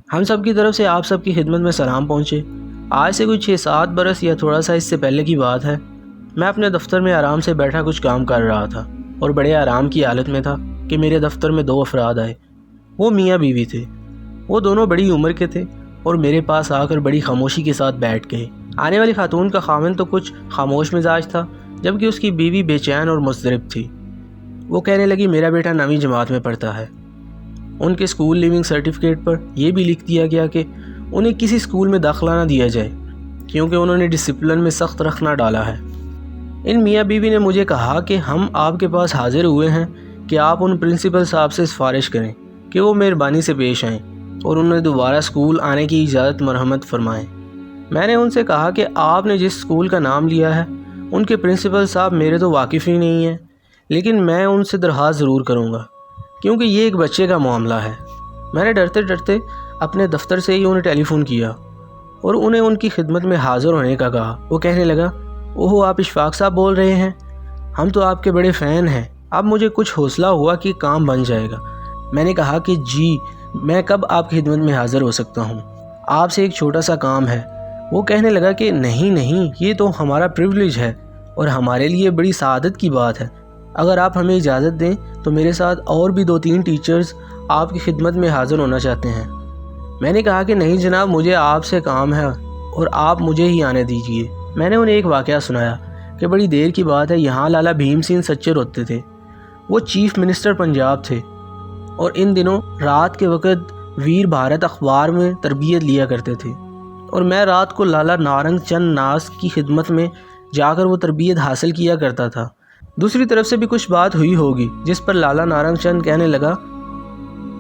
ہم سب کی طرف سے آپ سب کی خدمت میں سلام پہنچے۔ آج سے کوئی 6-7 برس یا تھوڑا سا اس سے پہلے کی بات ہے۔ میں اپنے دفتر میں آرام سے بیٹھا کچھ کام کر رہا تھا اور بڑے آرام کی حالت میں تھا کہ میرے دفتر میں 2 افراد آئے۔ وہ میاں بیوی تھے۔ وہ دونوں بڑی عمر کے تھے اور میرے پاس آ کر بڑی خاموشی کے ساتھ بیٹھ گئے۔ آنے والی خاتون کا خاوند تو کچھ خاموش مزاج تھا، جبکہ اس کی بیوی بے چین اور مضطرب تھی۔ وہ کہنے لگی میرا بیٹا 9ویں جماعت میں پڑھتا ہے۔ ان کے اسکول لیونگ سرٹیفکیٹ پر یہ بھی لکھ دیا گیا کہ انہیں کسی اسکول میں داخلہ نہ دیا جائے کیونکہ انہوں نے ڈسپلن میں سخت رکھنا ڈالا ہے۔ ان میاں بیوی نے مجھے کہا کہ ہم آپ کے پاس حاضر ہوئے ہیں کہ آپ ان پرنسپل صاحب سے سفارش کریں کہ وہ مہربانی سے پیش آئیں اور انہیں دوبارہ اسکول آنے کی اجازت مرحمت فرمائیں۔ میں نے ان سے کہا کہ آپ نے جس اسکول کا نام لیا ہے ان کے پرنسپل صاحب میرے تو واقف ہی نہیں ہیں، لیکن میں ان سے درخواست ضرور کروں گا کیونکہ یہ ایک بچے کا معاملہ ہے۔ میں نے ڈرتے ڈرتے اپنے دفتر سے ہی انہیں ٹیلی فون کیا اور انہیں ان کی خدمت میں حاضر ہونے کا کہا۔ وہ کہنے لگا اوہ آپ اشفاق صاحب بول رہے ہیں، ہم تو آپ کے بڑے فین ہیں۔ اب مجھے کچھ حوصلہ ہوا کہ کام بن جائے گا۔ میں نے کہا کہ جی میں کب آپ کی خدمت میں حاضر ہو سکتا ہوں، آپ سے ایک چھوٹا سا کام ہے۔ وہ کہنے لگا کہ نہیں یہ تو ہمارا پریویلیج ہے اور ہمارے لیے بڑی سعادت کی بات ہے۔ اگر آپ ہمیں اجازت دیں تو میرے ساتھ اور بھی 2-3 ٹیچرز آپ کی خدمت میں حاضر ہونا چاہتے ہیں۔ میں نے کہا کہ نہیں جناب، مجھے آپ سے کام ہے اور آپ مجھے ہی آنے دیجئے۔ میں نے انہیں ایک واقعہ سنایا کہ بڑی دیر کی بات ہے، یہاں لالا بھیم سنگھ سچر ہوتے تھے۔ وہ چیف منسٹر پنجاب تھے اور ان دنوں رات کے وقت ویر بھارت اخبار میں تربیت لیا کرتے تھے اور میں رات کو لالا نارنگ چند ناز کی خدمت میں جا کر وہ تربیت حاصل کیا کرتا تھا۔ دوسری طرف سے بھی کچھ بات ہوئی ہوگی جس پر لالا نارنگ چند کہنے لگا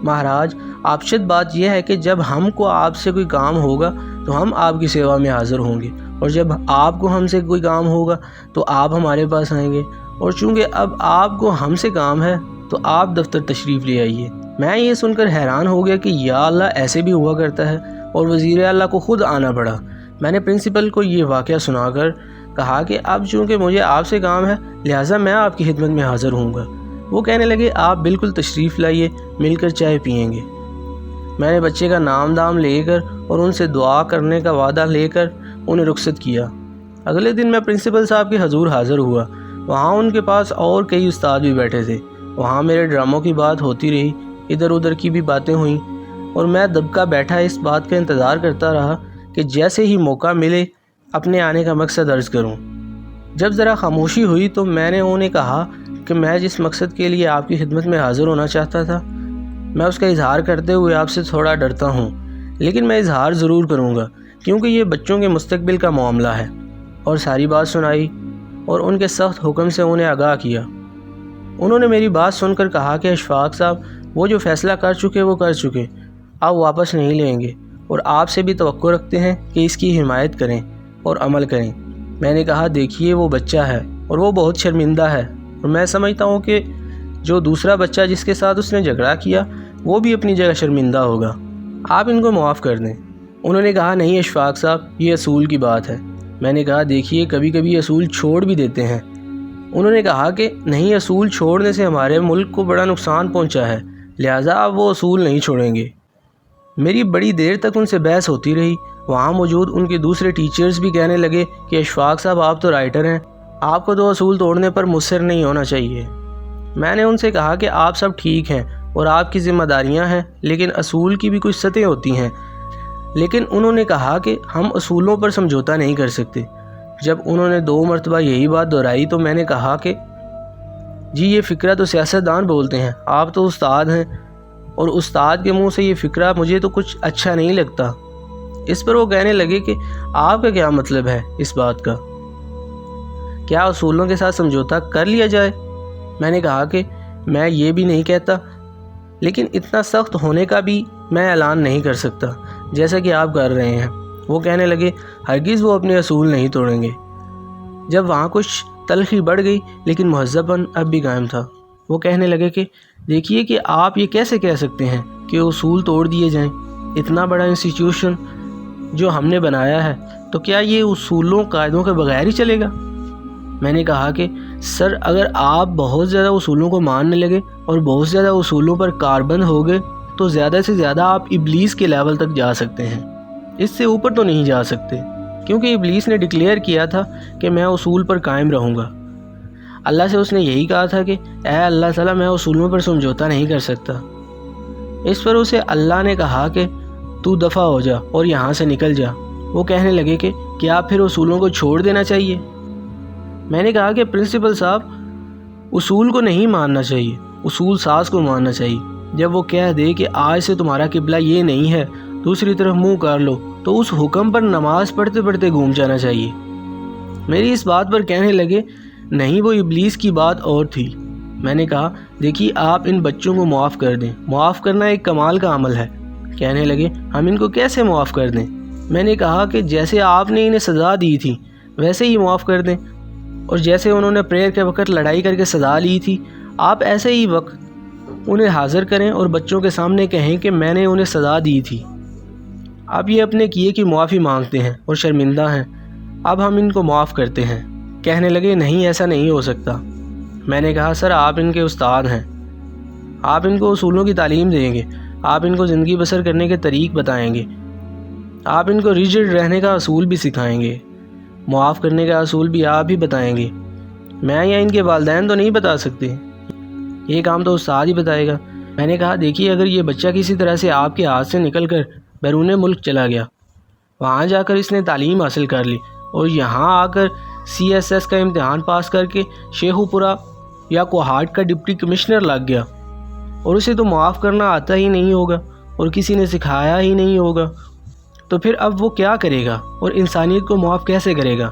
مہاراج آپشد بات یہ ہے کہ جب ہم کو آپ سے کوئی کام ہوگا تو ہم آپ کی سیوا میں حاضر ہوں گے، اور جب آپ کو ہم سے کوئی کام ہوگا تو آپ ہمارے پاس آئیں گے، اور چونکہ اب آپ کو ہم سے کام ہے تو آپ دفتر تشریف لے آئیے۔ میں یہ سن کر حیران ہو گیا کہ یا اللہ ایسے بھی ہوا کرتا ہے، اور وزیر اعلیٰ کو خود آنا پڑا۔ میں نے پرنسپل کو یہ واقعہ سنا کر کہا کہ اب چونکہ مجھے آپ سے کام ہے لہٰذا میں آپ کی خدمت میں حاضر ہوں گا۔ وہ کہنے لگے آپ بالکل تشریف لائیے، مل کر چائے پئیں گے۔ میں نے بچے کا نام دام لے کر اور ان سے دعا کرنے کا وعدہ لے کر انہیں رخصت کیا۔ اگلے دن میں پرنسپل صاحب کے حضور حاضر ہوا۔ وہاں ان کے پاس اور کئی استاد بھی بیٹھے تھے۔ وہاں میرے ڈراموں کی بات ہوتی رہی، ادھر ادھر کی بھی باتیں ہوئیں، اور میں دبکا بیٹھا اس بات کا انتظار کرتا رہا کہ جیسے ہی موقع ملے اپنے آنے کا مقصد عرض کروں۔ جب ذرا خاموشی ہوئی تو میں نے انہیں کہا کہ میں جس مقصد کے لیے آپ کی خدمت میں حاضر ہونا چاہتا تھا میں اس کا اظہار کرتے ہوئے آپ سے تھوڑا ڈرتا ہوں، لیکن میں اظہار ضرور کروں گا کیونکہ یہ بچوں کے مستقبل کا معاملہ ہے۔ اور ساری بات سنائی اور ان کے سخت حکم سے انہیں آگاہ کیا۔ انہوں نے میری بات سن کر کہا کہ اشفاق صاحب وہ جو فیصلہ کر چکے وہ کر چکے، آپ واپس نہیں لیں گے، اور آپ سے بھی توقع رکھتے ہیں کہ اس کی حمایت کریں اور عمل کریں۔ میں نے کہا دیکھیے وہ بچہ ہے اور وہ بہت شرمندہ ہے، اور میں سمجھتا ہوں کہ جو دوسرا بچہ جس کے ساتھ اس نے جھگڑا کیا وہ بھی اپنی جگہ شرمندہ ہوگا، آپ ان کو معاف کر دیں۔ انہوں نے کہا نہیں اشفاق صاحب یہ اصول کی بات ہے۔ میں نے کہا دیکھیے کبھی کبھی اصول چھوڑ بھی دیتے ہیں۔ انہوں نے کہا کہ نہیں اصول چھوڑنے سے ہمارے ملک کو بڑا نقصان پہنچا ہے، لہٰذا آپ وہ اصول نہیں چھوڑیں گے۔ میری بڑی دیر تک ان سے بحث ہوتی رہی۔ وہاں موجود ان کے دوسرے ٹیچرز بھی کہنے لگے کہ اشفاق صاحب آپ تو رائٹر ہیں، آپ کو تو اصول توڑنے پر مصر نہیں ہونا چاہیے۔ میں نے ان سے کہا کہ آپ سب ٹھیک ہیں اور آپ کی ذمہ داریاں ہیں، لیکن اصول کی بھی کچھ سطحیں ہوتی ہیں۔ لیکن انہوں نے کہا کہ ہم اصولوں پر سمجھوتہ نہیں کر سکتے۔ جب انہوں نے 2 مرتبہ یہی بات دہرائی تو میں نے کہا کہ جی یہ فقرہ تو سیاستدان بولتے ہیں، آپ تو استاد ہیں، اور استاد کے منہ سے یہ فقرہ مجھے تو کچھ اچھا نہیں لگتا۔ اس پر وہ کہنے لگے کہ آپ کا کیا مطلب ہے اس بات کا، کیا اصولوں کے ساتھ سمجھوتہ کر لیا جائے؟ میں نے کہا کہ میں یہ بھی نہیں کہتا، لیکن اتنا سخت ہونے کا بھی میں اعلان نہیں کر سکتا جیسا کہ آپ کر رہے ہیں۔ وہ کہنے لگے ہرگز وہ اپنے اصول نہیں توڑیں گے۔ جب وہاں کچھ تلخی بڑھ گئی لیکن مہذب پن اب بھی قائم تھا۔ وہ کہنے لگے کہ دیکھیے کہ آپ یہ کیسے کہہ سکتے ہیں کہ اصول توڑ دیے جائیں، اتنا بڑا انسٹیٹیوشن جو ہم نے بنایا ہے تو کیا یہ اصولوں قاعدوں کے بغیر ہی چلے گا؟ میں نے کہا کہ سر اگر آپ بہت زیادہ اصولوں کو ماننے لگے اور بہت زیادہ اصولوں پر کاربند ہو گئے تو زیادہ سے زیادہ آپ ابلیس کے لیول تک جا سکتے ہیں، اس سے اوپر تو نہیں جا سکتے، کیونکہ ابلیس نے ڈکلیئر کیا تھا کہ میں اصول پر قائم رہوں گا۔ اللہ سے اس نے یہی کہا تھا کہ اے اللہ تعالیٰ، میں اصولوں پر سمجھوتا نہیں کر سکتا۔ اس پر اسے اللہ نے کہا کہ تو دفع ہو جا اور یہاں سے نکل جا۔ وہ کہنے لگے کہ کیا پھر اصولوں کو چھوڑ دینا چاہیے؟ میں نے کہا کہ پرنسپل صاحب، اصول کو نہیں ماننا چاہیے، اصول ساز کو ماننا چاہیے۔ جب وہ کہہ دے کہ آج سے تمہارا قبلہ یہ نہیں ہے، دوسری طرف منہ کر لو، تو اس حکم پر نماز پڑھتے پڑھتے گھوم جانا چاہیے۔ میری اس بات پر کہنے لگے نہیں، وہ ابلیس کی بات اور تھی۔ میں نے کہا دیکھیے، آپ ان بچوں کو معاف کر دیں، معاف کرنا ایک کمال کا عمل ہے۔ کہنے لگے ہم ان کو کیسے معاف کر دیں؟ میں نے کہا کہ جیسے آپ نے انہیں سزا دی تھی ویسے ہی معاف کر دیں، اور جیسے انہوں نے پریئر کے وقت لڑائی کر کے سزا لی تھی، آپ ایسے ہی وقت انہیں حاضر کریں اور بچوں کے سامنے کہیں کہ میں نے انہیں سزا دی تھی، آپ یہ اپنے کیے کی معافی مانگتے ہیں اور شرمندہ ہیں، اب ہم ان کو معاف کرتے ہیں۔ کہنے لگے نہیں، ایسا نہیں ہو سکتا۔ میں نے کہا سر، آپ ان کے استاد ہیں، آپ ان کو اصولوں کی تعلیم دیں گے، آپ ان کو زندگی بسر کرنے کے طریق بتائیں گے، آپ ان کو ریجڈ رہنے کا اصول بھی سکھائیں گے، معاف کرنے کا اصول بھی آپ ہی بتائیں گے، میں یا ان کے والدین تو نہیں بتا سکتے، یہ کام تو استاد ہی بتائے گا۔ میں نے کہا دیکھیے، اگر یہ بچہ کسی طرح سے آپ کے ہاتھ سے نکل کر بیرون ملک چلا گیا، وہاں جا کر اس نے تعلیم حاصل کر لی اور یہاں آ کر CSS کا امتحان پاس کر کے شیخو پورہ یا کوہاٹ کا ڈپٹی کمشنر لگ گیا، اور اسے تو معاف کرنا آتا ہی نہیں ہوگا اور کسی نے سکھایا ہی نہیں ہوگا، تو پھر اب وہ کیا کرے گا اور انسانیت کو معاف کیسے کرے گا؟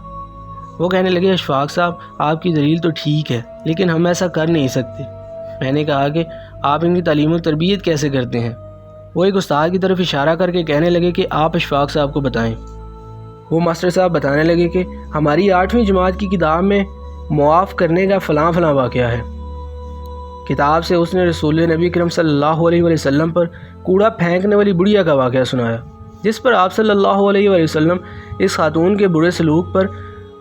وہ کہنے لگے اشفاق صاحب، آپ کی دلیل تو ٹھیک ہے، لیکن ہم ایسا کر نہیں سکتے۔ میں نے کہا کہ آپ ان کی تعلیم و تربیت کیسے کرتے ہیں؟ وہ ایک استاد کی طرف اشارہ کر کے کہنے لگے کہ آپ اشفاق صاحب کو بتائیں۔ وہ ماسٹر صاحب بتانے لگے کہ ہماری 8ویں جماعت کی کتاب میں معاف کرنے کا فلاں فلاں واقعہ ہے۔ کتاب سے اس نے رسول نبی کرم صلی اللہ علیہ وسلم پر کوڑا پھینکنے والی بڑھیا کا واقعہ سنایا، جس پر آپ صلی اللہ علیہ وسلم اس خاتون کے برے سلوک پر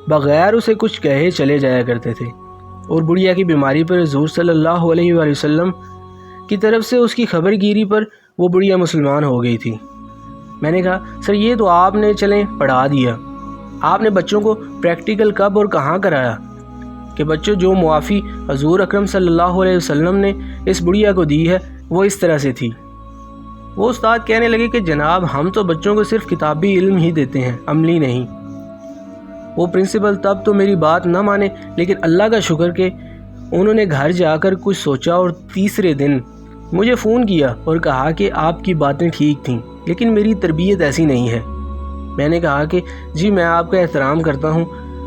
بغیر اسے کچھ کہے چلے جایا کرتے تھے، اور بڑھیا کی بیماری پر حضور صلی اللہ علیہ وسلم کی طرف سے اس کی خبر گیری پر وہ بڑھیا مسلمان ہو گئی تھی۔ میں نے کہا سر، یہ تو آپ نے چلیں پڑھا دیا، آپ نے بچوں کو پریکٹیکل کب اور کہاں کرایا کہ بچوں جو معافی حضور اکرم صلی اللہ علیہ وسلم نے اس بڑھیا کو دی ہے وہ اس طرح سے تھی؟ وہ استاد کہنے لگے کہ جناب، ہم تو بچوں کو صرف کتابی علم ہی دیتے ہیں، عملی نہیں۔ وہ پرنسپل تب تو میری بات نہ مانے، لیکن اللہ کا شکر کہ انہوں نے گھر جا کر کچھ سوچا اور تیسرے دن مجھے فون کیا اور کہا کہ آپ کی باتیں ٹھیک تھیں، لیکن میری تربیت ایسی نہیں ہے۔ میں نے کہا کہ جی، میں آپ کا احترام کرتا ہوں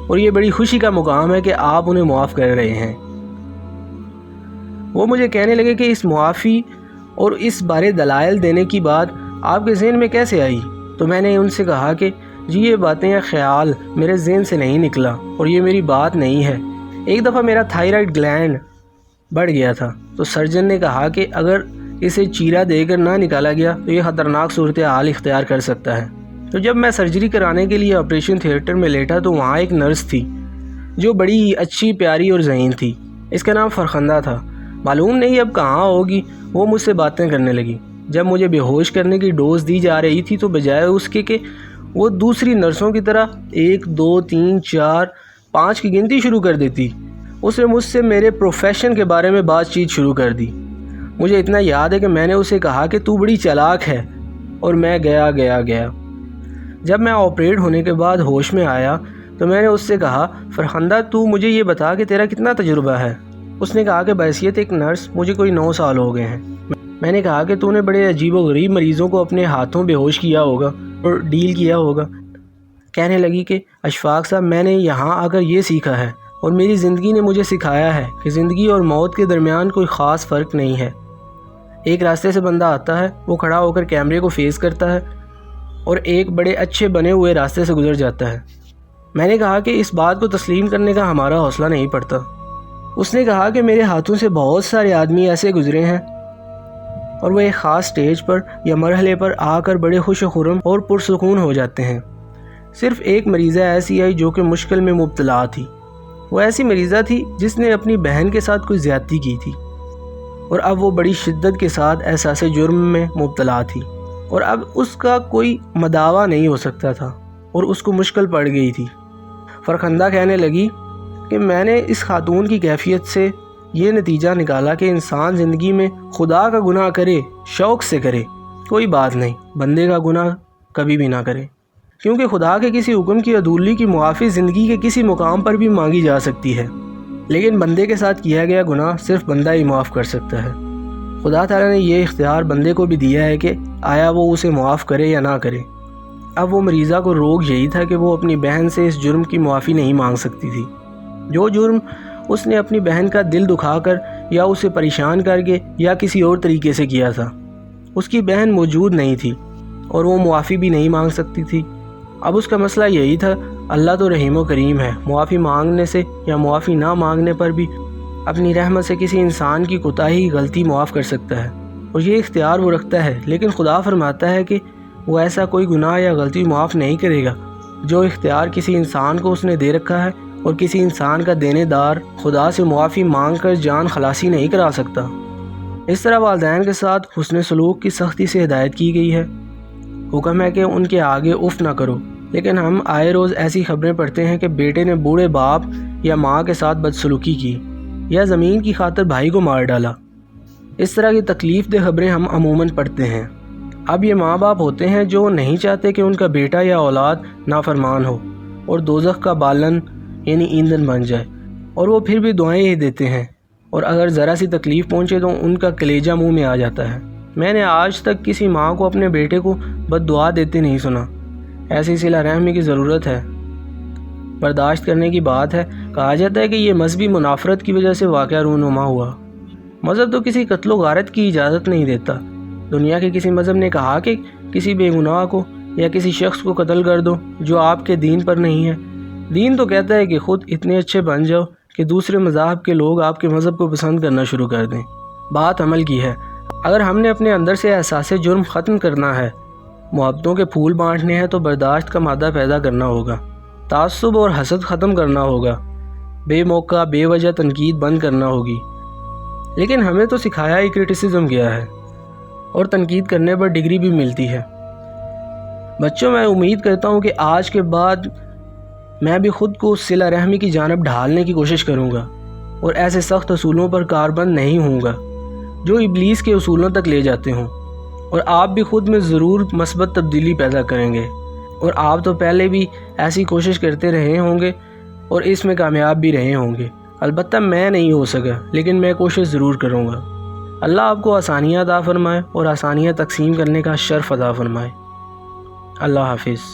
اور یہ بڑی خوشی کا مقام ہے کہ آپ انہیں معاف کر رہے ہیں۔ وہ مجھے کہنے لگے کہ اس معافی اور اس بارے دلائل دینے کی بات آپ کے ذہن میں کیسے آئی؟ تو میں نے ان سے کہا کہ جی، یہ باتیں یا خیال میرے ذہن سے نہیں نکلا اور یہ میری بات نہیں ہے۔ ایک دفعہ میرا تھائرائڈ گلینڈ بڑھ گیا تھا، تو سرجن نے کہا کہ اگر اسے چیرا دے کر نہ نکالا گیا تو یہ خطرناک صورتحال اختیار کر سکتا ہے۔ تو جب میں سرجری کرانے کے لیے آپریشن تھیٹر میں لیٹا تو وہاں ایک نرس تھی جو بڑی اچھی، پیاری اور ذہین تھی۔ اس کا نام فرخندہ تھا، معلوم نہیں اب کہاں ہوگی۔ وہ مجھ سے باتیں کرنے لگی۔ جب مجھے بے ہوش کرنے کی ڈوز دی جا رہی تھی تو بجائے اس کے کہ وہ دوسری نرسوں کی طرح 1 2 3 4 5 کی گنتی شروع کر دیتی، اس نے مجھ سے میرے پروفیشن کے بارے میں بات چیت شروع کر دی۔ مجھے اتنا یاد ہے کہ میں نے اسے کہا کہ تو بڑی چالاک ہے، اور میں گیا۔ جب میں آپریٹ ہونے کے بعد ہوش میں آیا تو میں نے اس سے کہا فرخندہ، تو مجھے یہ بتا کہ تیرا کتنا تجربہ ہے؟ اس نے کہا کہ بحیثیت ایک نرس مجھے کوئی 9 سال ہو گئے ہیں۔ میں نے کہا کہ تو نے بڑے عجیب و غریب مریضوں کو اپنے ہاتھوں بے ہوش کیا ہوگا اور ڈیل کیا ہوگا۔ کہنے لگی کہ اشفاق صاحب، میں نے یہاں آ کر یہ سیکھا ہے اور میری زندگی نے مجھے سکھایا ہے کہ زندگی اور موت کے درمیان کوئی خاص فرق نہیں ہے۔ ایک راستے سے بندہ آتا ہے، وہ کھڑا ہو کر کیمرے کو فیس کرتا ہے اور ایک بڑے اچھے بنے ہوئے راستے سے گزر جاتا ہے۔ میں نے کہا کہ اس بات کو تسلیم کرنے کا ہمارا حوصلہ نہیں پڑتا۔ اس نے کہا کہ میرے ہاتھوں سے بہت سارے آدمی ایسے گزرے ہیں اور وہ ایک خاص سٹیج پر یا مرحلے پر آ کر بڑے خوش و خرم اور پرسکون ہو جاتے ہیں۔ صرف ایک مریضہ ایسی آئی جو کہ مشکل میں مبتلا تھی۔ وہ ایسی مریضہ تھی جس نے اپنی بہن کے ساتھ کوئی زیادتی کی تھی۔ اور اب وہ بڑی شدت کے ساتھ احساس جرم میں مبتلا تھی، اور اب اس کا کوئی مداوع نہیں ہو سکتا تھا اور اس کو مشکل پڑ گئی تھی۔ فرخندہ کہنے لگی کہ میں نے اس خاتون کی کیفیت سے یہ نتیجہ نکالا کہ انسان زندگی میں خدا کا گناہ کرے، شوق سے کرے، کوئی بات نہیں، بندے کا گناہ کبھی بھی نہ کرے، کیونکہ خدا کے کسی حکم کی عدولی کی معافی زندگی کے کسی مقام پر بھی مانگی جا سکتی ہے، لیکن بندے کے ساتھ کیا گیا گناہ صرف بندہ ہی معاف کر سکتا ہے۔ خدا تعالیٰ نے یہ اختیار بندے کو بھی دیا ہے کہ آیا وہ اسے معاف کرے یا نہ کرے۔ اب وہ مریضہ کو روک یہی تھا کہ وہ اپنی بہن سے اس جرم کی معافی نہیں مانگ سکتی تھی، جو جرم اس نے اپنی بہن کا دل دکھا کر یا اسے پریشان کر کے یا کسی اور طریقے سے کیا تھا۔ اس کی بہن موجود نہیں تھی اور وہ معافی بھی نہیں مانگ سکتی تھی۔ اب اس کا مسئلہ یہی تھا، اللہ تو رحیم و کریم ہے، معافی مانگنے سے یا معافی نہ مانگنے پر بھی اپنی رحمت سے کسی انسان کی کوتاہی غلطی معاف کر سکتا ہے، اور یہ اختیار وہ رکھتا ہے، لیکن خدا فرماتا ہے کہ وہ ایسا کوئی گناہ یا غلطی معاف نہیں کرے گا جو اختیار کسی انسان کو اس نے دے رکھا ہے، اور کسی انسان کا دینے دار خدا سے معافی مانگ کر جان خلاصی نہیں کرا سکتا۔ اس طرح والدین کے ساتھ حسن سلوک کی سختی سے ہدایت کی گئی ہے۔ حکم ہے کہ ان کے آگے اف نہ کرو، لیکن ہم آئے روز ایسی خبریں پڑھتے ہیں کہ بیٹے نے بوڑھے باپ یا ماں کے ساتھ بدسلوکی کی یا زمین کی خاطر بھائی کو مار ڈالا۔ اس طرح کی تکلیف دہ خبریں ہم عموماً پڑھتے ہیں۔ اب یہ ماں باپ ہوتے ہیں جو نہیں چاہتے کہ ان کا بیٹا یا اولاد نافرمان ہو اور دوزخ کا بالن یعنی ایندھن بن جائے، اور وہ پھر بھی دعائیں ہی دیتے ہیں، اور اگر ذرا سی تکلیف پہنچے تو ان کا کلیجہ منہ میں آ جاتا ہے۔ میں نے آج تک کسی ماں کو اپنے بیٹے کو بد دعا دیتے نہیں سنا۔ ایسی صلہ رحمی کی ضرورت ہے، برداشت کرنے کی بات ہے۔ کہا جاتا ہے کہ یہ مذہبی منافرت کی وجہ سے واقعہ رونما ہوا۔ مذہب تو کسی قتل و غارت کی اجازت نہیں دیتا۔ دنیا کے کسی مذہب نے کہا کہ کسی بے گناہ کو یا کسی شخص کو قتل کر دو جو آپ کے دین پر نہیں ہے۔ دین تو کہتا ہے کہ خود اتنے اچھے بن جاؤ کہ دوسرے مذاہب کے لوگ آپ کے مذہب کو پسند کرنا شروع کر دیں۔ بات عمل کی ہے۔ اگر ہم نے اپنے اندر سے احساس جرم ختم کرنا ہے، محبتوں کے پھول بانٹنے ہیں، تو برداشت کا مادہ پیدا کرنا ہوگا، تعصب اور حسد ختم کرنا ہوگا، بے موقع بے وجہ تنقید بند کرنا ہوگی۔ لیکن ہمیں تو سکھایا ہی کرٹیسزم گیا ہے، اور تنقید کرنے پر ڈگری بھی ملتی ہے۔ بچوں، میں امید کرتا ہوں کہ آج کے بعد میں بھی خود کو صلہ رحمی کی جانب ڈھالنے کی کوشش کروں گا، اور ایسے سخت اصولوں پر کاربند نہیں ہوں گا جو ابلیس کے اصولوں تک لے جاتے ہوں، اور آپ بھی خود میں ضرور مثبت تبدیلی پیدا کریں گے، اور آپ تو پہلے بھی ایسی کوشش کرتے رہے ہوں گے اور اس میں کامیاب بھی رہے ہوں گے۔ البتہ میں نہیں ہو سکا، لیکن میں کوشش ضرور کروں گا۔ اللہ آپ کو آسانیاں عطا فرمائے اور آسانیاں تقسیم کرنے کا شرف عطا فرمائے۔ اللہ حافظ۔